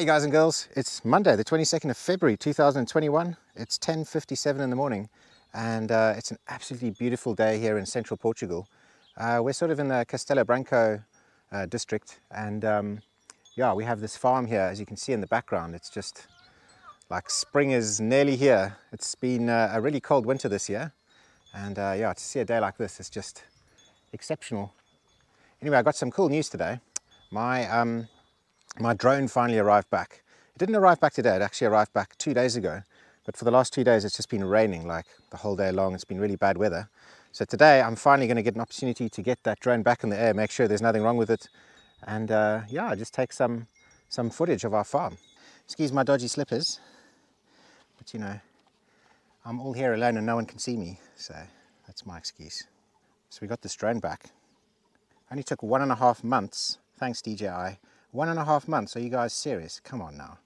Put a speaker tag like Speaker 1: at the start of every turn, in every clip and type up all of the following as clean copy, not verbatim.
Speaker 1: Hey guys and girls, it's Monday the 22nd of February 2021. It's 10:57 in the morning and it's an absolutely beautiful day here in central Portugal. We're sort of in the Castelo Branco district and yeah, we have this farm here as you can see in the background. It's just like spring is nearly here. It's been a really cold winter this year and yeah, to see a day like this is just exceptional. Anyway, I got some cool news today. My drone finally arrived back. It didn't arrive back today, it actually arrived back 2 days ago. But for the last 2 days, it's just been raining like the whole day long. It's been really bad weather. So today, I'm finally going to get an opportunity to get that drone back in the air, make sure there's nothing wrong with it. And yeah, just take some footage of our farm. Excuse my dodgy slippers, but you know, I'm all here alone and no one can see me. So that's my excuse. So we got this drone back. Only took 1.5 months, thanks DJI. 1.5 months, are you guys serious? Come on now,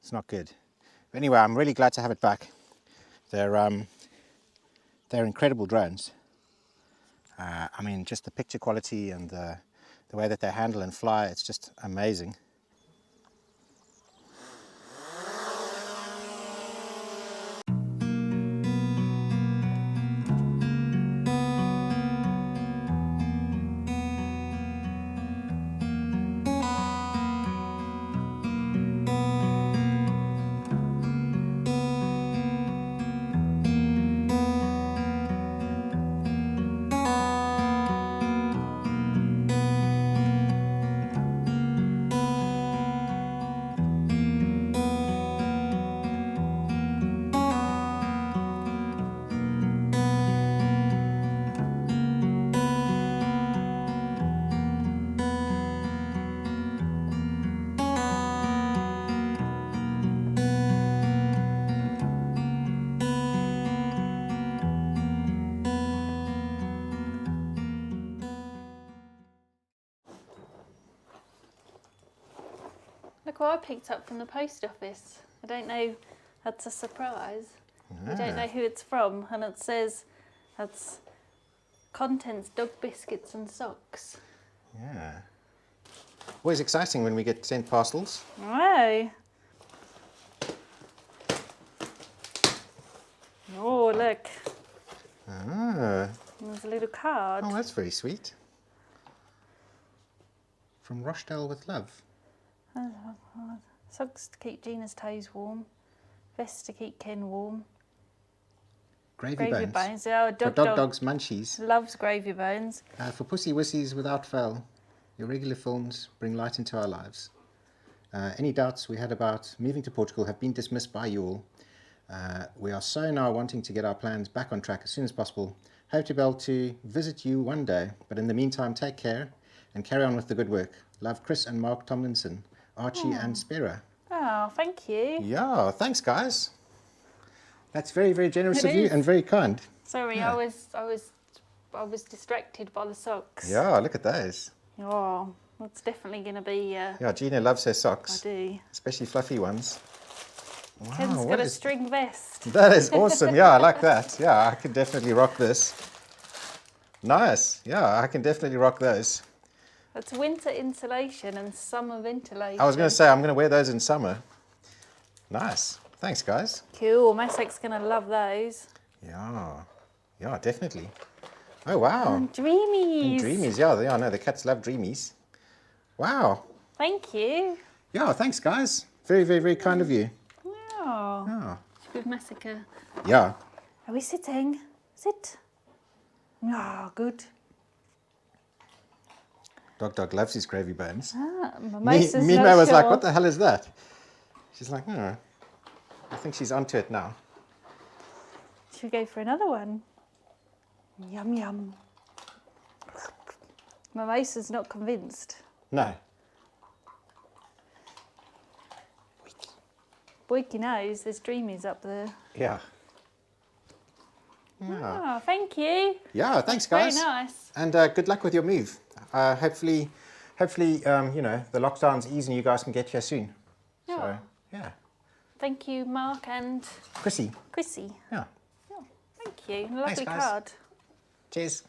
Speaker 1: it's not good. But anyway, I'm really glad to have it back. They're incredible drones. I mean, just the picture quality and the way that they handle and fly, it's just amazing.
Speaker 2: Look what I picked up from the post office. I don't know, that's a surprise. I don't know who it's from, and it says that's contents dog biscuits and socks.
Speaker 1: Yeah. Always exciting when we get sent parcels.
Speaker 2: Oh. Oh, look.
Speaker 1: Ah.
Speaker 2: There's a little card.
Speaker 1: Oh, that's very sweet. From Rochdale with love.
Speaker 2: Socks to keep Gina's toes warm. Vest to keep Ken warm.
Speaker 1: Gravy bones.
Speaker 2: Oh,
Speaker 1: For dog's munchies.
Speaker 2: Loves gravy bones.
Speaker 1: For pussy wussies without fail. Your regular films bring light into our lives. Any doubts we had about moving to Portugal have been dismissed by you all. We are so now wanting to get our plans back on track as soon as possible. Hope to be able to visit you one day, but in the meantime, take care and carry on with the good work. Love, Chris and Mark Tomlinson, Archie and Spira.
Speaker 2: Oh, thank you.
Speaker 1: Yeah, thanks guys. That's very, very generous
Speaker 2: It
Speaker 1: of you
Speaker 2: is.
Speaker 1: and very kind.
Speaker 2: Sorry,
Speaker 1: Yeah.
Speaker 2: I was distracted by the socks.
Speaker 1: Yeah, look at those.
Speaker 2: Oh, that's definitely going to be.
Speaker 1: Yeah, Gina loves her socks.
Speaker 2: I do.
Speaker 1: Especially fluffy ones. Wow,
Speaker 2: Ken's
Speaker 1: what
Speaker 2: got a
Speaker 1: is-
Speaker 2: string vest.
Speaker 1: That is awesome. Yeah, I like that. Yeah, I can definitely rock this. Nice. Yeah, I can definitely rock those.
Speaker 2: That's winter insulation and summer ventilation.
Speaker 1: I was going to say, I'm going to wear those in summer. Nice. Thanks, guys.
Speaker 2: Cool. Masek's going to love those.
Speaker 1: Yeah. Yeah, definitely. Oh, wow.
Speaker 2: And dreamies.
Speaker 1: And dreamies. Yeah, no, the cats love dreamies. Wow.
Speaker 2: Thank you.
Speaker 1: Yeah, thanks, guys. Very, very, very kind of you.
Speaker 2: Yeah.
Speaker 1: Yeah.
Speaker 2: With Maseka.
Speaker 1: Yeah.
Speaker 2: Are we sitting? Sit. Ah, good.
Speaker 1: Dog loves his gravy bones.
Speaker 2: Mimosa's
Speaker 1: Mima
Speaker 2: not
Speaker 1: was like,
Speaker 2: sure.
Speaker 1: what the hell is that? She's like, oh, I think she's onto it now.
Speaker 2: Should we go for another one? Yum, yum. Mimosa's not convinced.
Speaker 1: No.
Speaker 2: Boyki knows there's dreamies up there.
Speaker 1: Yeah. Yeah.
Speaker 2: Oh, thank you.
Speaker 1: Yeah, thanks, guys.
Speaker 2: Very nice.
Speaker 1: And good luck with your move. Hopefully, you know, the lockdown's ease and you guys can get here soon.
Speaker 2: Yeah.
Speaker 1: So, yeah.
Speaker 2: Thank you, Mark and
Speaker 1: Chrissy.
Speaker 2: Chrissy.
Speaker 1: Yeah.
Speaker 2: Oh, thank you. Lovely
Speaker 1: guys.
Speaker 2: card.
Speaker 1: Cheers.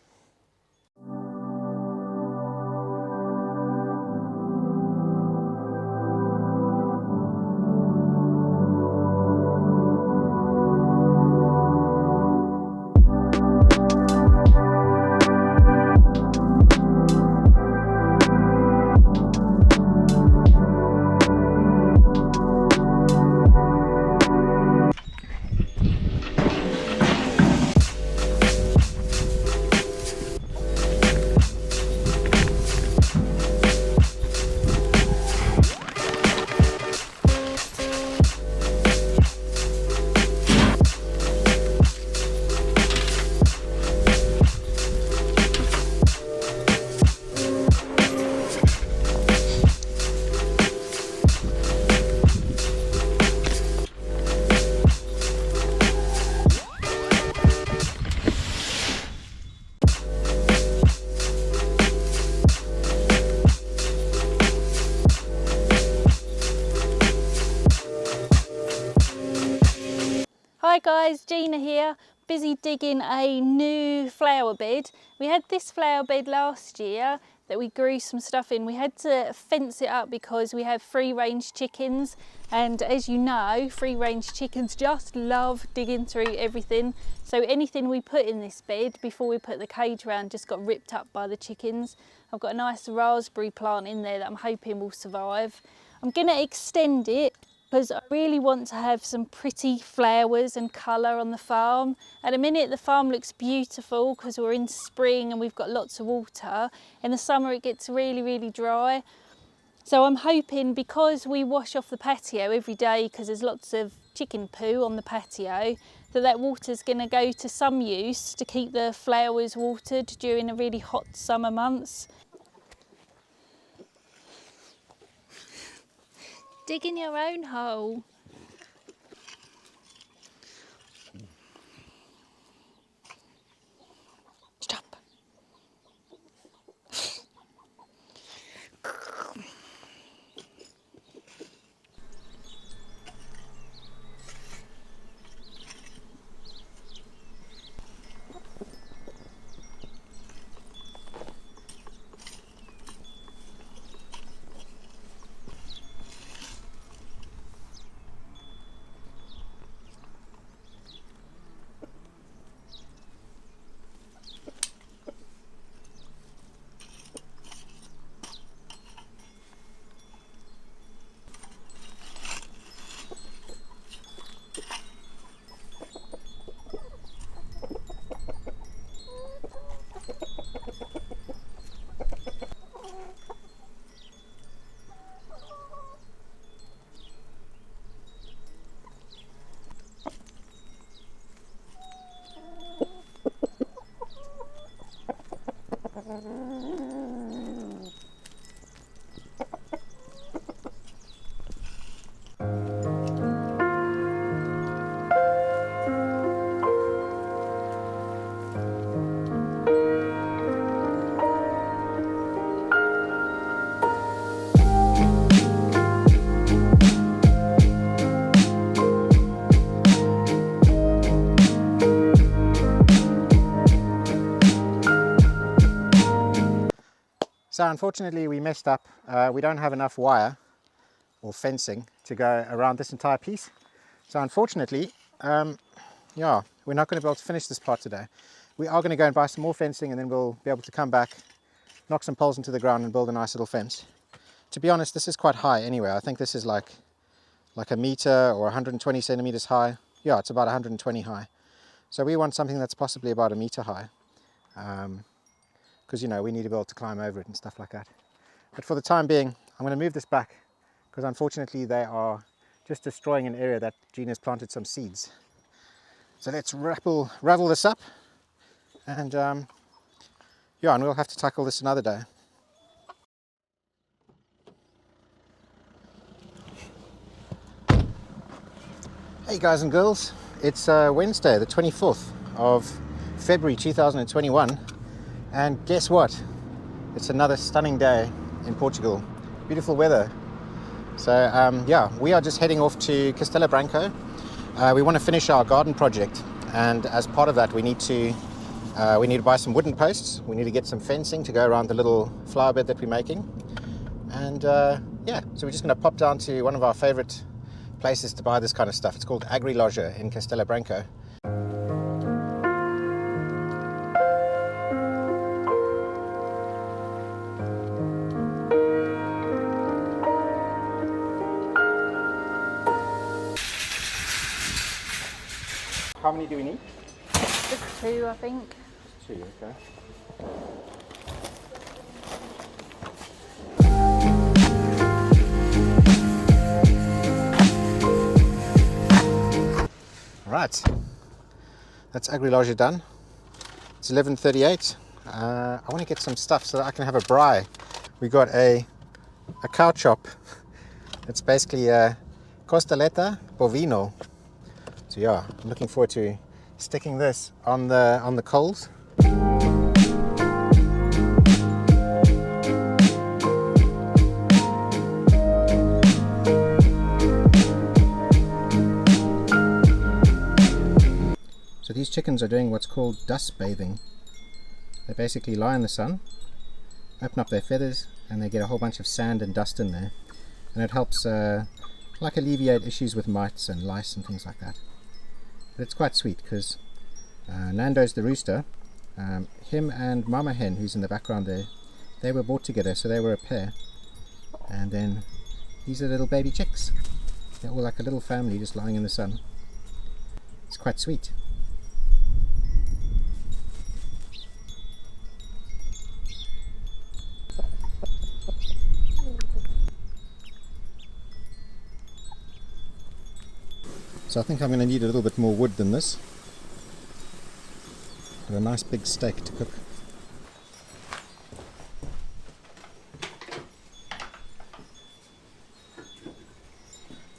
Speaker 2: Hi guys, Gina here, busy digging a new flower bed. We had this flower bed last year that we grew some stuff in. We had to fence it up because we have free-range chickens, and as you know, free-range chickens just love digging through everything. So anything we put in this bed before we put the cage around just got ripped up by the chickens. I've got a nice raspberry plant in there that I'm hoping will survive. I'm going to extend it because I really want to have some pretty flowers and colour on the farm. At the minute the farm looks beautiful because we're in spring and we've got lots of water. In the summer it gets really dry. So I'm hoping, because we wash off the patio every day because there's lots of chicken poo on the patio, that water's going to go to some use to keep the flowers watered during the really hot summer months. Digging your own hole. Stop.
Speaker 1: So unfortunately we messed up. We don't have enough wire or fencing to go around this entire piece. So unfortunately, yeah, we're not going to be able to finish this part today. We are going to go and buy some more fencing, and then we'll be able to come back, knock some poles into the ground and build a nice little fence. To be honest, this is quite high anyway. I think this is like a meter or 120 centimeters high. Yeah, it's about 120 high. So we want something that's possibly about a meter high. Because, you know, we need to be able to climb over it and stuff like that. But for the time being, I'm going to move this back because unfortunately they are just destroying an area that Gina's planted some seeds. So let's ravel this up, and yeah, and we'll have to tackle this another day. Hey guys and girls, it's Wednesday the 24th of February 2021. And guess what? It's another stunning day in Portugal. Beautiful weather. So yeah, we are just heading off to Castelo Branco. We want to finish our garden project, and as part of that we need to buy some wooden posts. We need to get some fencing to go around the little flower bed that we're making. And yeah, so we're just going to pop down to one of our favorite places to buy this kind of stuff. It's called Agriloja in Castelo Branco. How many do we need?
Speaker 2: Just 2, I think.
Speaker 1: Just 2, okay. Right, that's Agriloja done. It's 11:38. I want to get some stuff so that I can have a braai. We got a cow chop. It's basically a costeletta bovino. So yeah, I'm looking forward to sticking this on the coals. So these chickens are doing what's called dust bathing. They basically lie in the sun, open up their feathers, and they get a whole bunch of sand and dust in there, and it helps like alleviate issues with mites and lice and things like that. But it's quite sweet because Nando's the rooster, him and Mama Hen, who's in the background there, they were brought together, so they were a pair. And then these are little baby chicks. They're all like a little family just lying in the sun. It's quite sweet. So I think I'm going to need a little bit more wood than this. Got a nice big steak to cook.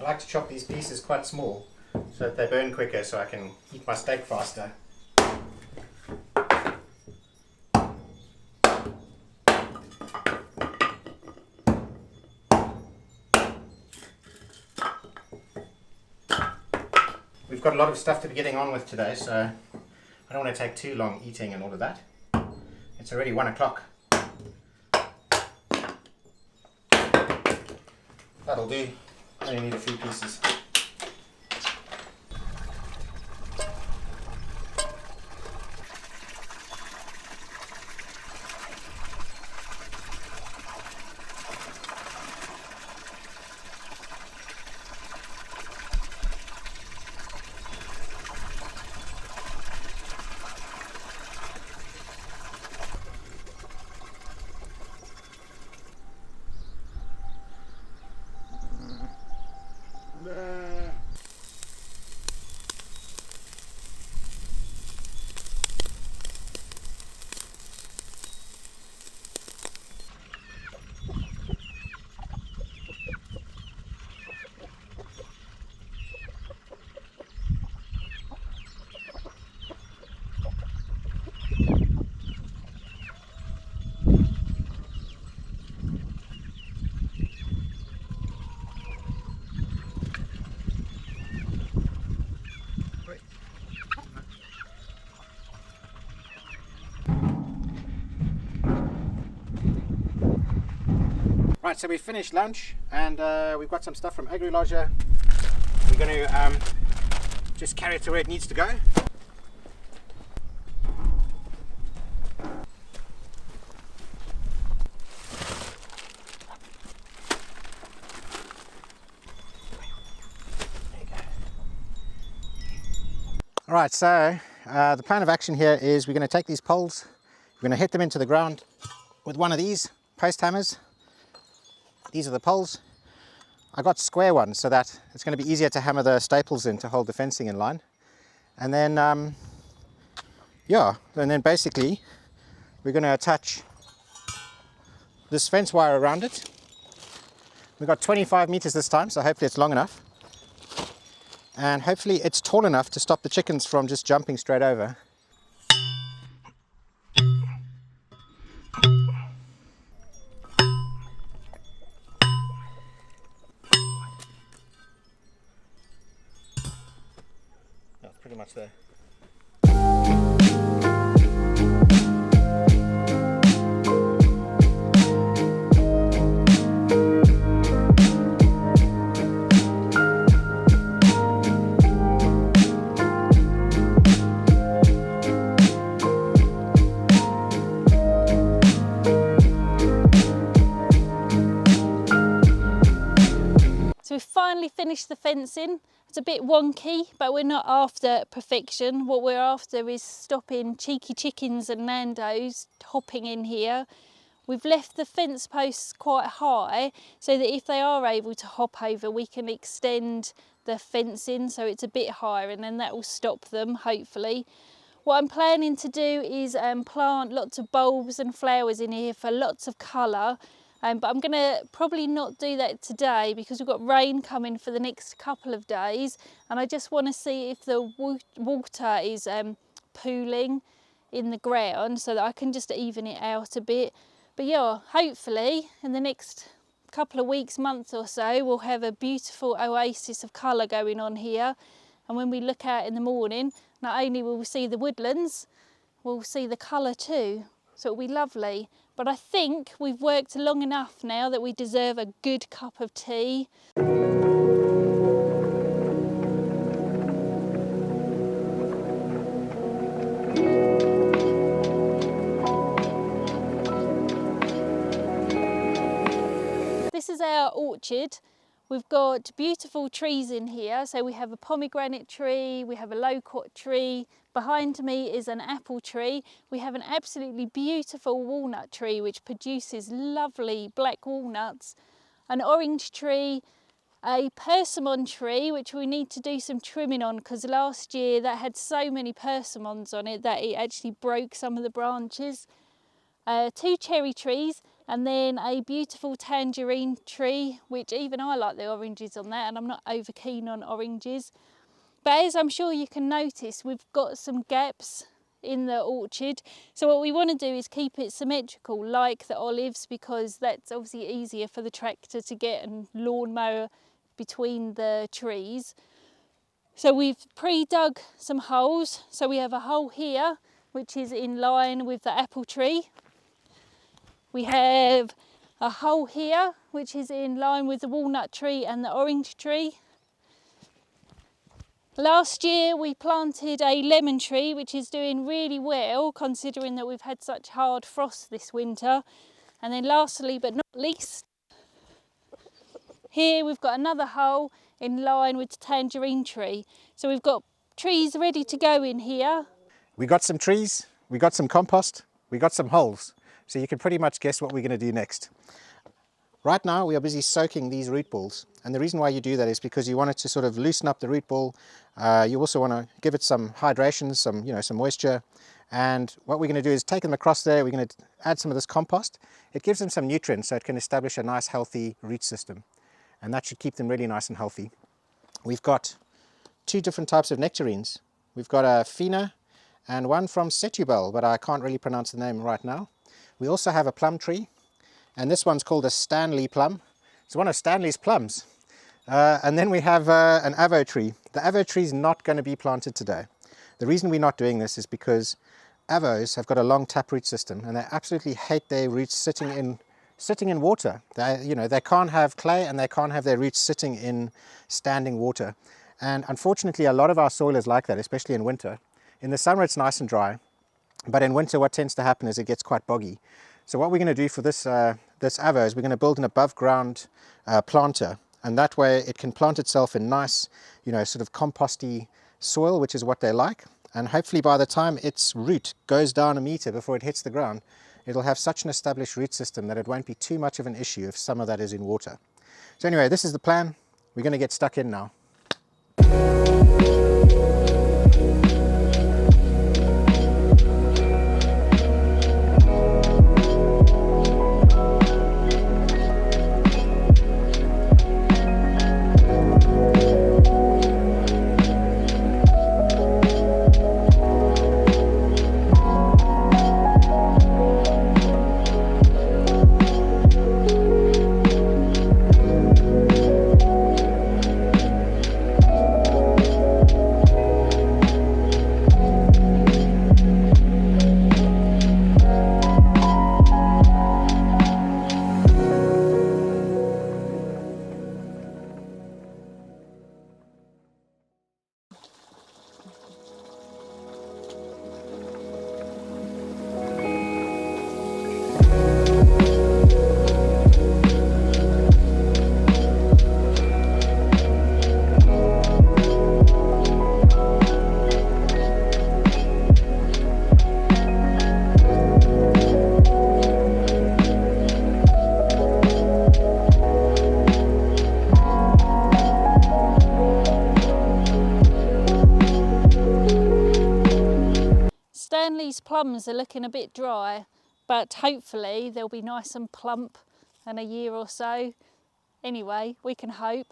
Speaker 1: I like to chop these pieces quite small so that they burn quicker, so I can eat my steak faster. We've got a lot of stuff to be getting on with today, so I don't want to take too long eating and all of that. It's already 1 o'clock. That'll do. I only need a few pieces. Right, so we finished lunch and we've got some stuff from AgriLodger. We're going to just carry it to where it needs to go. Alright, so the plan of action here is we're going to take these poles, we're going to hit them into the ground with one of these post hammers. These are the poles. I got square ones so that it's going to be easier to hammer the staples in to hold the fencing in line. And then, yeah, and then basically we're going to attach this fence wire around it. We've got 25 meters this time, so hopefully it's long enough. And hopefully it's tall enough to stop the chickens from just jumping straight over. That's pretty much there.
Speaker 2: So we've finally finished the fencing. It's a bit wonky, but we're not after perfection. What we're after is stopping cheeky chickens and Nando's hopping in here. We've left the fence posts quite high so that if they are able to hop over, we can extend the fencing so it's a bit higher, and then that will stop them, hopefully. What I'm planning to do is plant lots of bulbs and flowers in here for lots of colour. But I'm going to probably not do that today because we've got rain coming for the next couple of days, and I just want to see if the water is pooling in the ground so that I can just even it out a bit. But yeah, hopefully in the next couple of weeks, month or so, we'll have a beautiful oasis of colour going on here, And when we look out in the morning, not only will we see the woodlands, we'll see the colour too. So it'll be lovely. But I think we've worked long enough now that we deserve a good cup of tea. This is our orchard. We've got beautiful trees in here. So we have a pomegranate tree, we have a locust tree. Behind me is an apple tree. We have an absolutely beautiful walnut tree which produces lovely black walnuts, an orange tree, a persimmon tree which we need to do some trimming on because last year that had so many persimmons on it that it actually broke some of the branches. 2 cherry trees, and then a beautiful tangerine tree, which even I like the oranges on that, and I'm not over keen on oranges. But as I'm sure you can notice, we've got some gaps in the orchard. So what we want to do is keep it symmetrical like the olives, because that's obviously easier for the tractor to get and lawnmower between the trees. So we've pre-dug some holes. So we have a hole here, which is in line with the apple tree. We have a hole here, which is in line with the walnut tree and the orange tree. Last year we planted a lemon tree, which is doing really well considering that we've had such hard frost this winter. And then lastly but not least, here we've got another hole in line with the tangerine tree. So we've got trees ready to go in here.
Speaker 1: We got some trees, we got some compost, we got some holes. So you can pretty much guess what we're going to do next. Right now we are busy soaking these root balls, and the reason why you do that is because you want it to sort of loosen up the root ball. You also want to give it some hydration, some moisture, and what we're going to do is take them across there. We're going to add some of this compost. It gives them some nutrients so it can establish a nice healthy root system, and that should keep them really nice and healthy. We've got 2 different types of nectarines. We've got a Fina and one from Setubal, but I can't really pronounce the name right now. We also have a plum tree, and this one's called a Stanley plum. It's one of Stanley's plums. And then we have an avo tree. The avo tree is not going to be planted today. The reason we're not doing this is because avos have got a long taproot system, and they absolutely hate their roots sitting in water. They can't have clay, and they can't have their roots sitting in standing water. And unfortunately, a lot of our soil is like that, especially in winter. In the summer, it's nice and dry. But in winter, what tends to happen is it gets quite boggy. So what we're going to do for this avo is we're going to build an above ground planter, and that way it can plant itself in nice, sort of composty soil, which is what they like. And hopefully by the time its root goes down a meter before it hits the ground, it'll have such an established root system that it won't be too much of an issue if some of that is in water. So anyway, this is the plan. We're going to get stuck in now.
Speaker 2: Stanley's plums are looking a bit dry, but hopefully they'll be nice and plump in a year or so. Anyway, we can hope.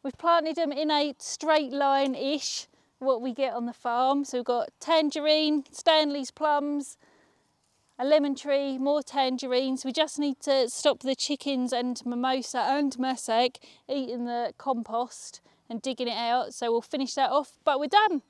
Speaker 2: We've planted them in a straight line-ish, what we get on the farm. So we've got tangerine, Stanley's plums, a lemon tree, more tangerines. We just need to stop the chickens and Mimosa and Masak eating the compost, and digging it out. So we'll finish that off, but we're done.